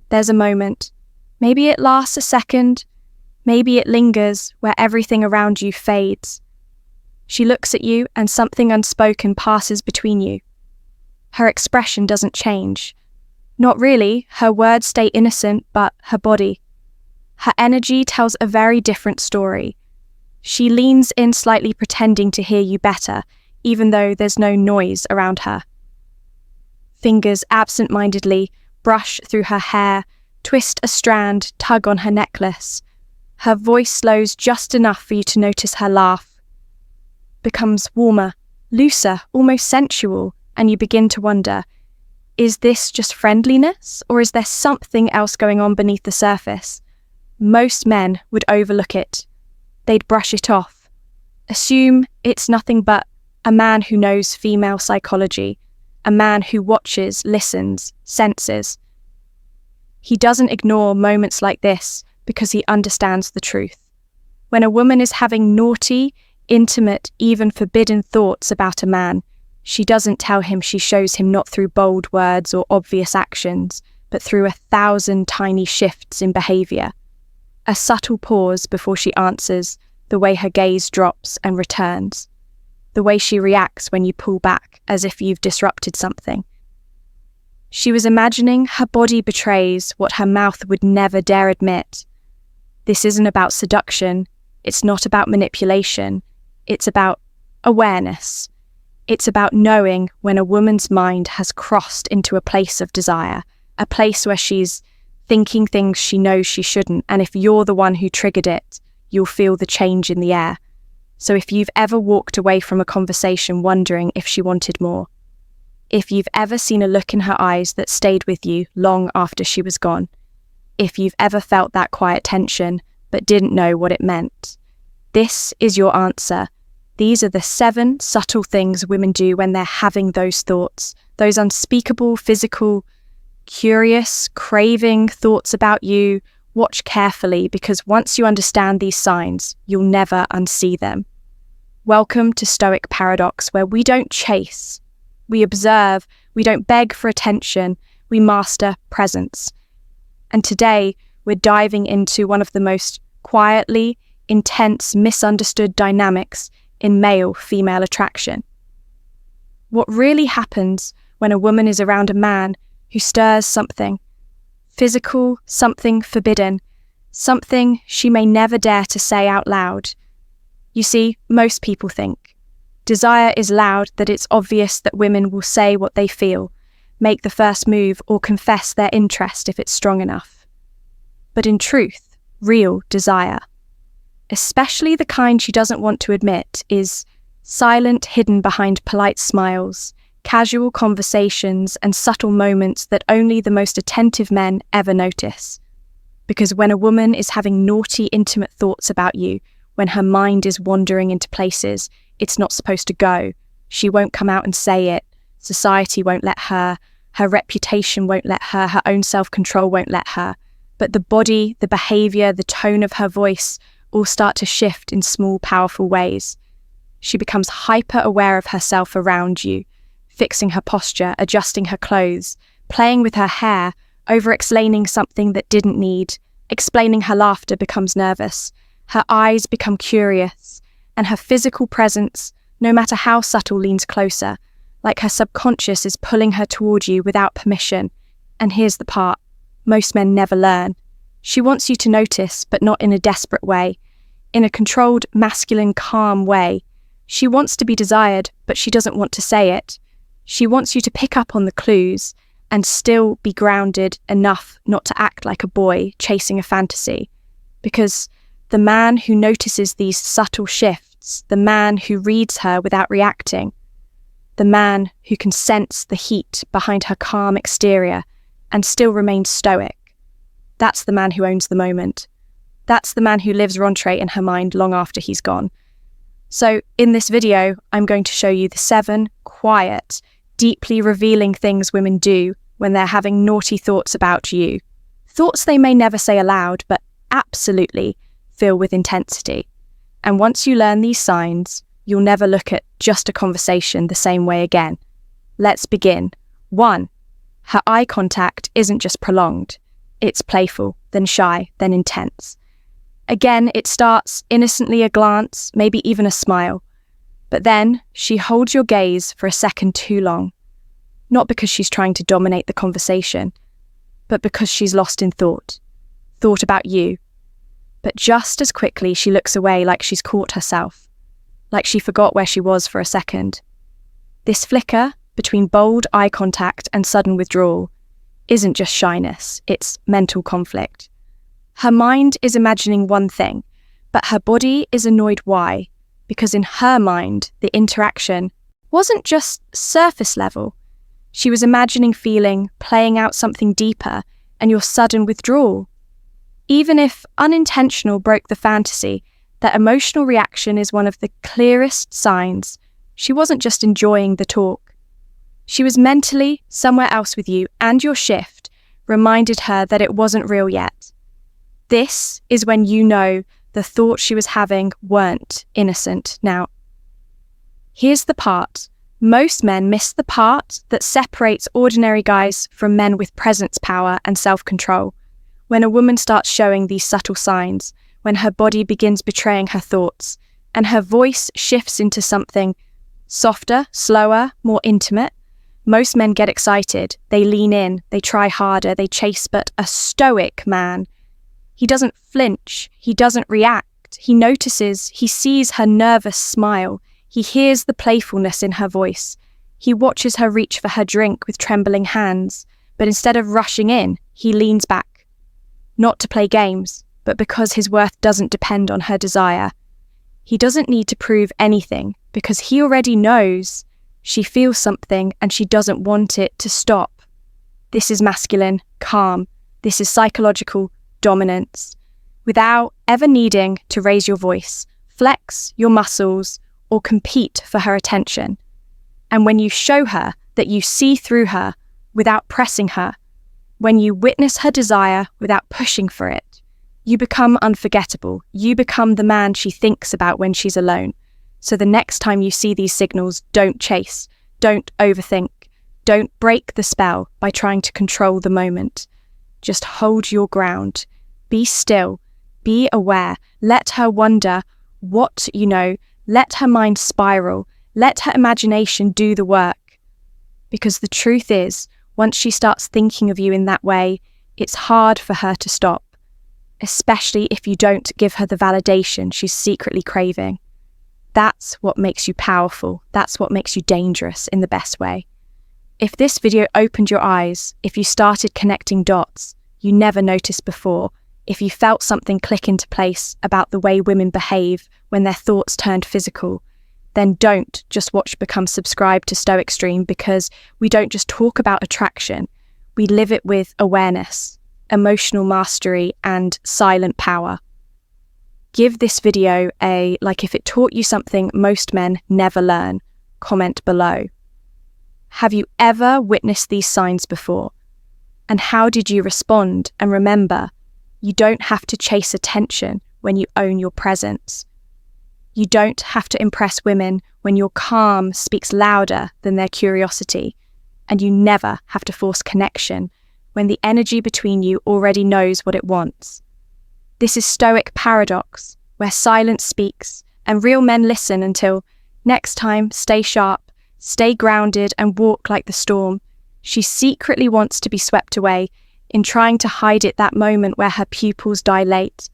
There's a moment. Maybe it lasts a second. Maybe it lingers where everything around you fades. She looks at you and something unspoken passes between you. Her expression doesn't change. Not really, her words stay innocent, but her body. Her energy tells a very different story. She leans in slightly, pretending to hear you better, even though there's no noise around her. Fingers absent-mindedly brush through her hair, twist a strand, tug on her necklace. Her voice slows just enough for you to notice her laugh. Becomes warmer, looser, almost sensual, and you begin to wonder, is this just friendliness, or is there something else going on beneath the surface? Most men would overlook it. They'd brush it off. Assume it's nothing but a man who knows female psychology, a man who watches, listens, senses. He doesn't ignore moments like this because he understands the truth. When a woman is having naughty, intimate, even forbidden thoughts about a man, she doesn't tell him. She shows him not through bold words or obvious actions, but through 1,000 tiny shifts in behavior. A subtle pause before she answers, the way her gaze drops and returns. The way she reacts when you pull back, as if you've disrupted something. She was imagining her body betrays what her mouth would never dare admit. This isn't about seduction. It's not about manipulation. It's about awareness. It's about knowing when a woman's mind has crossed into a place of desire, a place where she's thinking things she knows she shouldn't, and if you're the one who triggered it, you'll feel the change in the air. So if you've ever walked away from a conversation wondering if she wanted more, if you've ever seen a look in her eyes that stayed with you long after she was gone, if you've ever felt that quiet tension but didn't know what it meant, this is your answer. These are the 7 subtle things women do when they're having those thoughts, those unspeakable, physical, curious, craving thoughts about you. Watch carefully, because once you understand these signs, you'll never unsee them. Welcome to Stoic Paradox, where we don't chase, we observe, we don't beg for attention, we master presence. And today, we're diving into one of the most quietly intense, misunderstood dynamics in male-female attraction. What really happens when a woman is around a man who stirs something physical, something forbidden, something she may never dare to say out loud? You see, most people think desire is loud, that it's obvious that women will say what they feel, make the first move, or confess their interest if it's strong enough. But in truth, real desire, especially the kind she doesn't want to admit, is silent, hidden behind polite smiles, casual conversations, and subtle moments that only the most attentive men ever notice. Because when a woman is having naughty, intimate thoughts about you, when her mind is wandering into places it's not supposed to go, she won't come out and say it, society won't let her, her reputation won't let her, her own self-control won't let her, but the body, the behavior, the tone of her voice all start to shift in small, powerful ways. She becomes hyper-aware of herself around you, fixing her posture, adjusting her clothes, playing with her hair, over-explaining something that didn't need, explaining her laughter becomes nervous, her eyes become curious, and her physical presence, no matter how subtle, leans closer, like her subconscious is pulling her toward you without permission. And here's the part most men never learn. She wants you to notice, but not in a desperate way, in a controlled, masculine, calm way. She wants to be desired, but she doesn't want to say it. She wants you to pick up on the clues and still be grounded enough not to act like a boy chasing a fantasy. Because the man who notices these subtle shifts, the man who reads her without reacting, the man who can sense the heat behind her calm exterior and still remains stoic, that's the man who owns the moment. That's the man who lives rentré in her mind long after he's gone. So in this video, I'm going to show you the 7 quiet, deeply revealing things women do when they're having naughty thoughts about you. Thoughts they may never say aloud, but absolutely feel with intensity. And once you learn these signs, you'll never look at just a conversation the same way again. Let's begin. 1. Her eye contact isn't just prolonged. It's playful, then shy, then intense. Again, it starts innocently, a glance, maybe even a smile. But then she holds your gaze for a second too long. Not because she's trying to dominate the conversation, but because she's lost in thought about you. But just as quickly she looks away, like she's caught herself, like she forgot where she was for a second. This flicker between bold eye contact and sudden withdrawal isn't just shyness, it's mental conflict. Her mind is imagining one thing, but her body is annoyed. Why? Because in her mind, the interaction wasn't just surface level. She was imagining, feeling, playing out something deeper, and your sudden withdrawal. Even if unintentional broke the fantasy, that emotional reaction is one of the clearest signs she wasn't just enjoying the talk. She was mentally somewhere else with you, and your shift reminded her that it wasn't real yet. This is when you know the thoughts she was having weren't innocent. Now, here's the part. Most men miss the part that separates ordinary guys from men with presence, power, and self-control. When a woman starts showing these subtle signs, when her body begins betraying her thoughts, and her voice shifts into something softer, slower, more intimate, most men get excited. They lean in, they try harder, they chase. But a stoic man, he doesn't flinch, he doesn't react. He notices, he sees her nervous smile, he hears the playfulness in her voice. He watches her reach for her drink with trembling hands, but instead of rushing in, he leans back. Not to play games, but because his worth doesn't depend on her desire. He doesn't need to prove anything, because he already knows she feels something and she doesn't want it to stop. This is masculine, calm. This is psychological dominance. Without ever needing to raise your voice, flex your muscles, or compete for her attention. And when you show her that you see through her without pressing her, when you witness her desire without pushing for it, you become unforgettable. You become the man she thinks about when she's alone. So the next time you see these signals, don't chase, don't overthink, don't break the spell by trying to control the moment. Just hold your ground. Be still. Be aware. Let her wonder what you know. Let her mind spiral. Let her imagination do the work. Because the truth is, once she starts thinking of you in that way, it's hard for her to stop, especially if you don't give her the validation she's secretly craving. That's what makes you powerful. That's what makes you dangerous in the best way. If this video opened your eyes, if you started connecting dots you never noticed before, if you felt something click into place about the way women behave when their thoughts turned physical, then don't just watch, become subscribed to Stoic Stream, because we don't just talk about attraction, we live it with awareness, emotional mastery, and silent power. Give this video a like if it taught you something most men never learn. Comment below. Have you ever witnessed these signs before? And how did you respond? And remember, you don't have to chase attention when you own your presence. You don't have to impress women when your calm speaks louder than their curiosity. And you never have to force connection when the energy between you already knows what it wants. This is Stoic paradox, where silence speaks and real men listen. Until next time, stay sharp, stay grounded, and walk like the storm. She secretly wants to be swept away, in trying to hide it, that moment where her pupils dilate.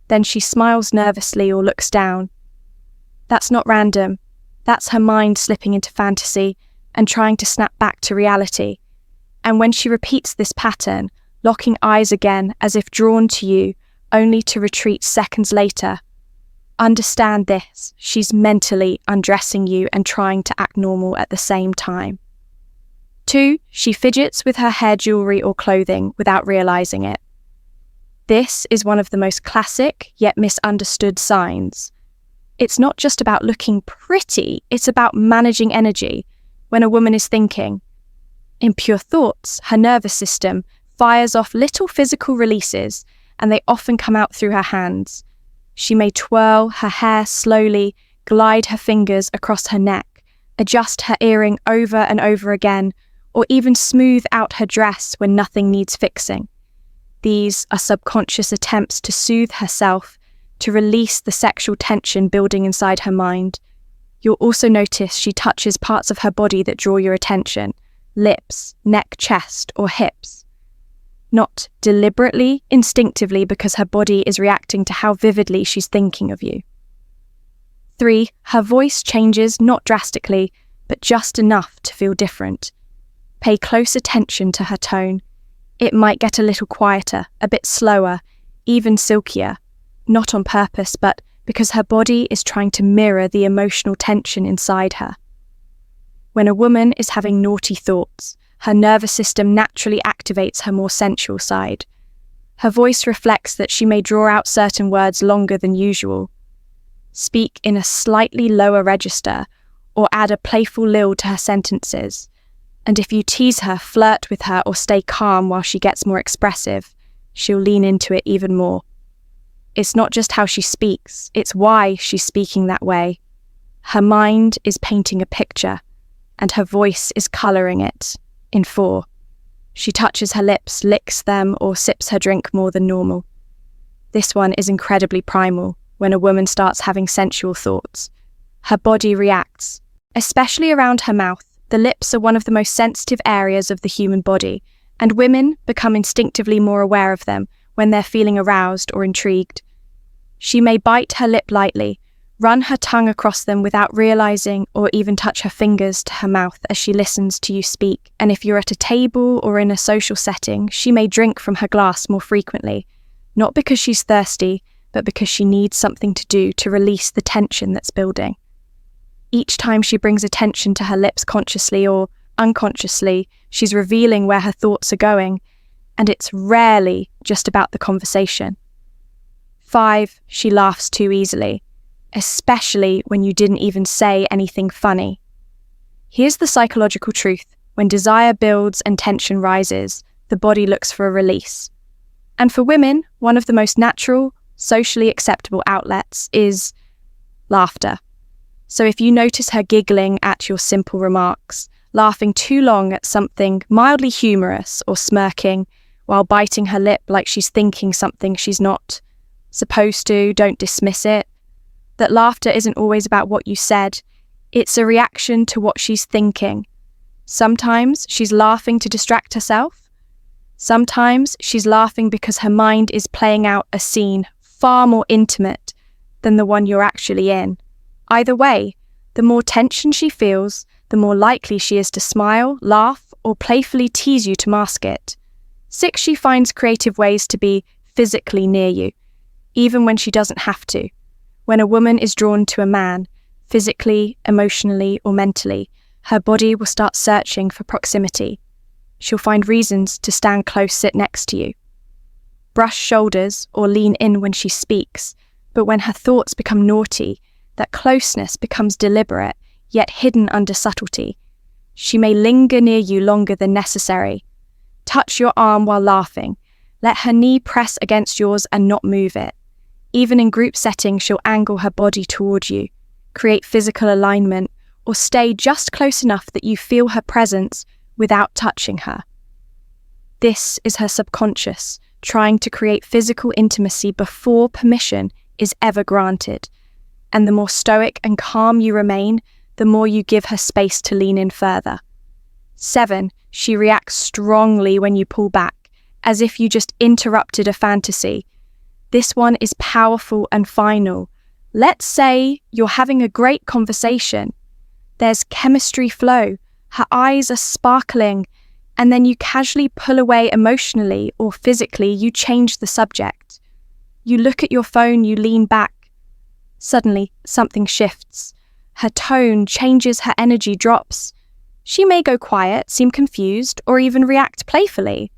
Then she smiles nervously or looks down. That's not random. That's her mind slipping into fantasy and trying to snap back to reality. And when she repeats this pattern, locking eyes again as if drawn to you, only to retreat seconds later, understand this: she's mentally undressing you and trying to act normal at the same time. 2. She fidgets with her hair, jewelry, or clothing without realizing it. This is one of the most classic yet misunderstood signs. It's not just about looking pretty, it's about managing energy. When a woman is thinking, in pure thoughts, her nervous system fires off little physical releases, and they often come out through her hands. She may twirl her hair slowly, glide her fingers across her neck, adjust her earring over and over again, or even smooth out her dress when nothing needs fixing. These are subconscious attempts to soothe herself, to release the sexual tension building inside her mind. You'll also notice she touches parts of her body that draw your attention: lips, neck, chest, or hips. Not deliberately, instinctively, because her body is reacting to how vividly she's thinking of you. 3. Her voice changes, not drastically, but just enough to feel different. Pay close attention to her tone. It might get a little quieter, a bit slower, even silkier, not on purpose, but because her body is trying to mirror the emotional tension inside her. When a woman is having naughty thoughts, her nervous system naturally activates her more sensual side. Her voice reflects that she may draw out certain words longer than usual, speak in a slightly lower register, or add a playful lilt to her sentences. And if you tease her, flirt with her, or stay calm while she gets more expressive, she'll lean into it even more. It's not just how she speaks, it's why she's speaking that way. Her mind is painting a picture, and her voice is colouring it. In 4. She touches her lips, licks them, or sips her drink more than normal. This one is incredibly primal when a woman starts having sensual thoughts. Her body reacts, especially around her mouth. The lips are one of the most sensitive areas of the human body, and women become instinctively more aware of them when they're feeling aroused or intrigued. She may bite her lip lightly, run her tongue across them without realizing, or even touch her fingers to her mouth as she listens to you speak. And if you're at a table or in a social setting, she may drink from her glass more frequently, not because she's thirsty, but because she needs something to do to release the tension that's building. Each time she brings attention to her lips consciously or unconsciously, she's revealing where her thoughts are going, and it's rarely just about the conversation. 5. She laughs too easily, especially when you didn't even say anything funny. Here's the psychological truth. When desire builds and tension rises, the body looks for a release. And for women, one of the most natural, socially acceptable outlets is laughter. So if you notice her giggling at your simple remarks, laughing too long at something mildly humorous, or smirking while biting her lip like she's thinking something she's not supposed to, don't dismiss it. That laughter isn't always about what you said. It's a reaction to what she's thinking. Sometimes she's laughing to distract herself. Sometimes she's laughing because her mind is playing out a scene far more intimate than the one you're actually in. Either way, the more tension she feels, the more likely she is to smile, laugh, or playfully tease you to mask it. 6. She finds creative ways to be physically near you, even when she doesn't have to. When a woman is drawn to a man, physically, emotionally, or mentally, her body will start searching for proximity. She'll find reasons to stand close, sit next to you, brush shoulders, or lean in when she speaks. But when her thoughts become naughty, that closeness becomes deliberate, yet hidden under subtlety. She may linger near you longer than necessary. Touch your arm while laughing. Let her knee press against yours and not move it. Even in group settings, she'll angle her body toward you, create physical alignment, or stay just close enough that you feel her presence without touching her. This is her subconscious, trying to create physical intimacy before permission is ever granted. And the more stoic and calm you remain, the more you give her space to lean in further. 7. She reacts strongly when you pull back, as if you just interrupted a fantasy. This one is powerful and final. Let's say you're having a great conversation. There's chemistry flow, her eyes are sparkling, and then you casually pull away emotionally or physically, you change the subject. You look at your phone, you lean back. Suddenly, something shifts. Her tone changes, her energy drops. She may go quiet, seem confused, or even react playfully.